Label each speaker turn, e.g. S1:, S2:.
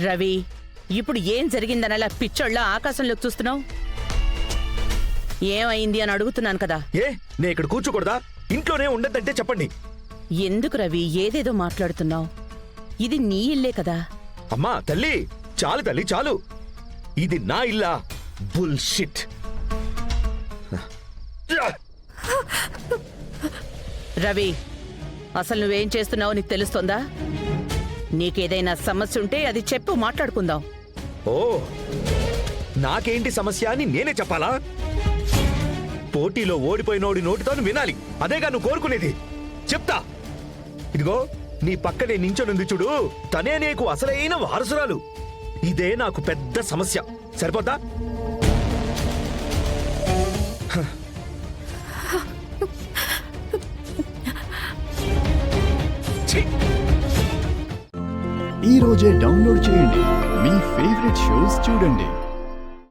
S1: రవి, ఇప్పుడు ఏం జరిగిందనలా పిచ్చోళ్ళ ఆకాశంలోకి చూస్తున్నావు? ఏమైంది అని అడుగుతున్నాను కదా.
S2: ఏ నే ఇక్కడ కూర్చోకూడదా? ఇంట్లోనే ఉండద్దంటే చెప్పండి.
S1: ఎందుకు రవి ఏదేదో మాట్లాడుతున్నావు? ఇది నీ ఇల్లే కదా.
S2: అమ్మా తల్లి, చాలు తల్లి చాలు. ఇది నా ఇల్లా? బుల్షిట్.
S1: రవి, అసలు నువ్వేం చేస్తున్నావో నీకు తెలుస్తోందా? నీకేదైనా సమస్య ఉంటే అది చెప్పు, మాట్లాడుకుందాం.
S2: ఓ, నాకేంటి సమస్య అని నేనే చెప్పాలా? పోటీలో ఓడిపోయినోడి నోటితో వినాలి, అదేగా నువ్వు కోరుకునేది. చెప్తా. ఇదిగో నీ పక్కనే నించొనుంది చూడు, తనే నీకు అసలైన వారసురాలు. ఇదే నాకు పెద్ద సమస్య. సరిపోద్దా?
S3: ఈ రోజే డౌన్లోడ్ చేయండి, మీ ఫేవరెట్ షోస్ చూడండి.